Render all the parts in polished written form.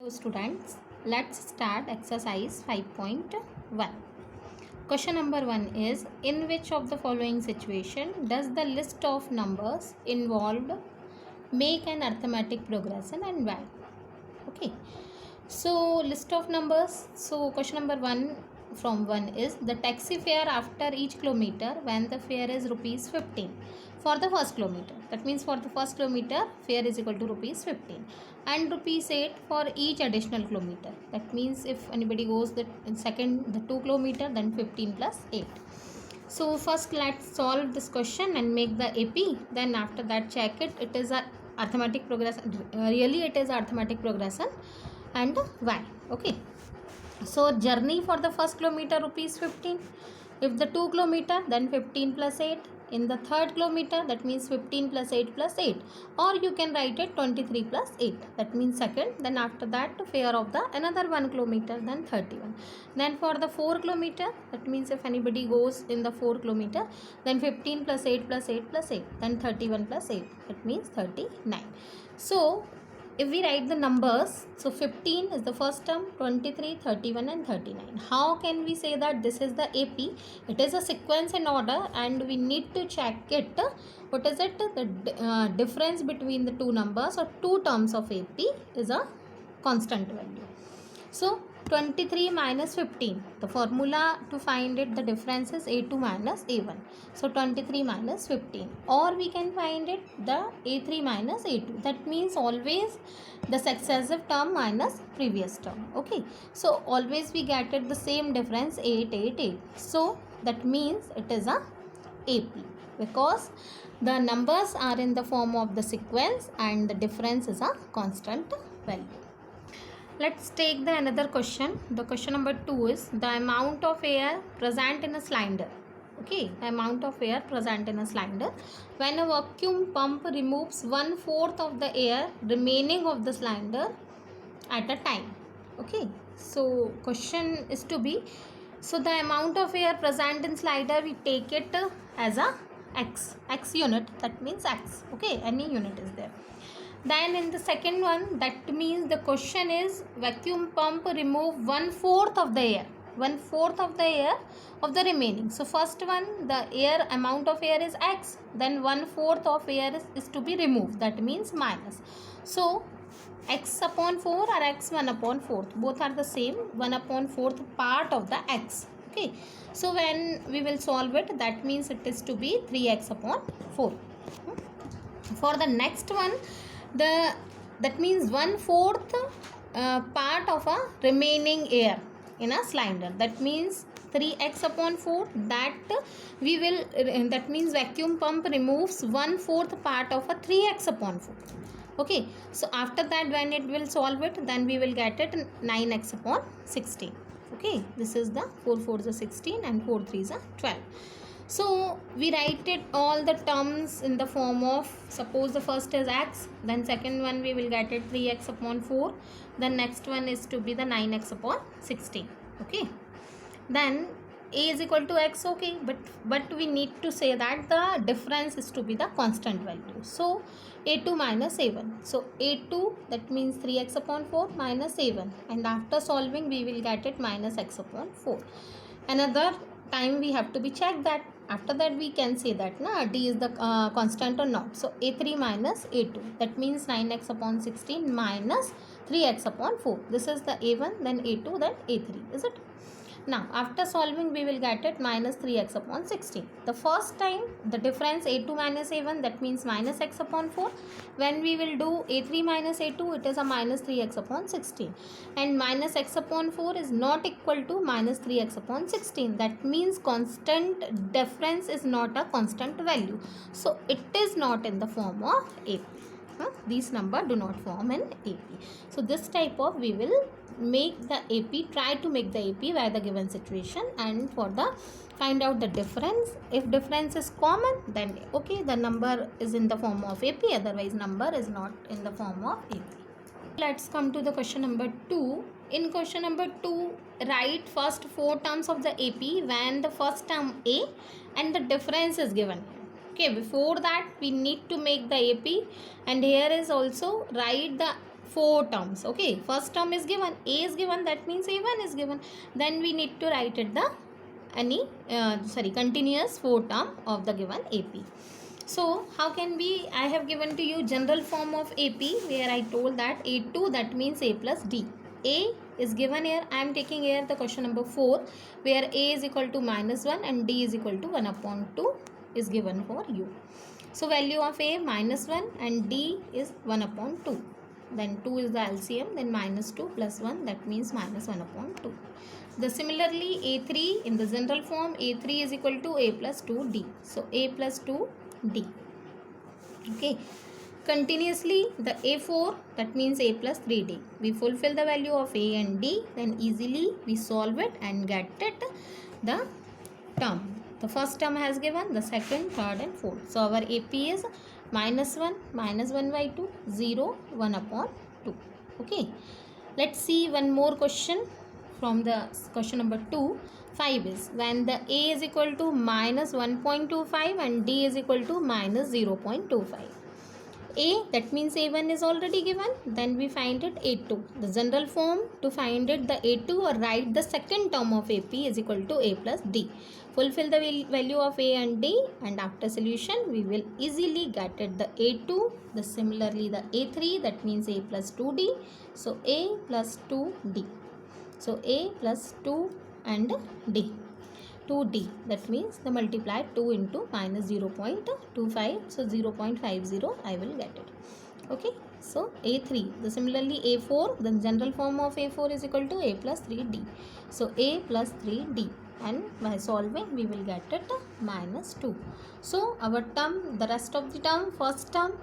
Students, let's start exercise 5.1. Question number 1 is, in which of the following situation does the list of numbers involved make an arithmetic progression and why? Okay, so list of numbers. So question number 1 from 1 is, the taxi fare after each kilometer when the fare is rupees 15 for the first kilometer. That means for the first kilometer fare is equal to rupees 15 and rupees 8 for each additional kilometer. That means if anybody goes the second the 2 kilometer, then 15 plus 8. So first let's solve this question and make the AP. Then after that check it. It is a arithmetic progression. Really it is arithmetic progression and why. Okay. So journey for the first kilometer rupees 15. If the 2 kilometer, then 15 plus 8. In the third kilometer, that means 15 plus 8 plus 8. Or you can write it 23 plus 8. That means second. Then after that fare of the another 1 kilometer, then 31. Then for the 4 kilometer, that means if anybody goes in the 4 kilometer, then 15 plus 8 plus 8 plus 8. Then 31 plus 8. That means 39. So if we write the numbers, so 15 is the first term, 23, 31 and 39. How can we say that this is the AP? It is a sequence in order and we need to check it. What is it? The difference between the two numbers or two terms of AP is a constant value. So 23 minus 15. The formula to find it, the difference is A2 minus A1. So 23 minus 15. Or we can find it the A3 minus A2. That means always the successive term minus previous term. Okay. So always we get it the same difference 8, 8, 8. So that means it is a AP because the numbers are in the form of the sequence and the difference is a constant value. Let's take the another question. The question number 2 is, the amount of air present in a cylinder. Okay, the amount of air present in a cylinder when a vacuum pump removes 1/4 of the air remaining of the cylinder at a time. Okay, so question is to be, so the amount of air present in cylinder, we take it as a x unit. That means x. Okay, any unit is there. Then in the second one, that means the question is, vacuum pump remove 1/4 of the air. 1/4 of the air of the remaining. So first one, the air amount of air is x. Then 1/4 of air is to be removed. That means minus. So x upon 4 or x 1 upon 4. Both are the same. 1 upon 4th part of the x. Okay. So when we will solve it, that means it is to be 3x upon 4. For the next one, that means 1/4 part of a remaining air in a cylinder. That means 3x upon 4. That means vacuum pump removes 1/4 part of a 3x upon 4. Okay, so after that when it will solve it, then we will get it 9x upon 16. Okay, this is the 4 4 is a 16 and 4 3 is a 12. So we write it all the terms in the form of, suppose the first is x, then second one we will get it 3x upon 4, then next one is to be the 9x upon 16. Okay, then a is equal to x. Okay, but we need to say that the difference is to be the constant value. So a2 minus a1. So a2, that means 3x upon 4 minus a1, and after solving we will get it minus x upon 4. Another time we have to be checked that. After that we can say that d is the constant or not. So a3 minus a2, that means 9x upon 16 minus 3x upon 4. This is the a1, then a2, then a3, is it? Now after solving we will get it minus 3x upon 16. The first time the difference a2 minus a1, that means minus x upon 4. When we will do a3 minus a2, it is a minus 3x upon 16. And minus x upon 4 is not equal to minus 3x upon 16. That means constant difference is not a constant value. So it is not in the form of AP. These numbers do not form an AP. So this type of, we will make the AP, try to make the AP by the given situation, and for the find out the difference. If difference is common, then okay, the number is in the form of AP, otherwise number is not in the form of AP. Let's come to the question number 2. In question number 2, write first 4 terms of the AP when the first term A and the difference is given. Okay, before that we need to make the AP, and here is also write the four terms. Okay, first term is given, A is given, that means A1 is given. Then we need to write it the continuous four term of the given AP. So how can we, I have given to you general form of AP where I told that A2, that means A plus D. A is given here, I am taking here the question number 4 where A is equal to -1 and D is equal to 1/2 is given for you. So value of A -1 and D is 1/2. Then 2 is the LCM, then -2 plus 1, that means -1/2. The similarly A3 in the general form, A3 is equal to A plus 2D. So A plus 2D. Okay. Continuously the A4, that means A plus 3D. We fulfill the value of A and D, then easily we solve it and get it the term. The first term has given, the second, third and fourth. So our AP is -1, -1/2, 0, 1/2. Okay. Let's see one more question from the question number 2. 5 is when the A is equal to -1.25 and D is equal to -0.25. A, that means A1 is already given, then we find it A2. The general form to find it the A2, or write the second term of AP is equal to A plus D. Fulfill the value of A and D, and after solution we will easily get it the A2. The similarly the A3, that means A plus 2D. So A plus 2D. So A plus 2 and D. 2D, that means the multiply 2 into -0.25, so 0.50 I will get it. Okay, so A3, the similarly A4, the general form of A4 is equal to A plus 3D. So A plus 3D, and by solving we will get it -2. So our term, the rest of the term, first term,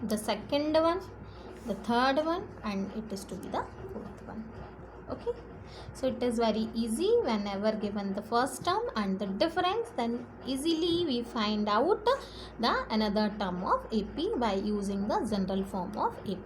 the second one, the third one, and it is to be the fourth one. Okay, so it is very easy. Whenever given the first term and the difference, then easily we find out the another term of AP by using the general form of AP.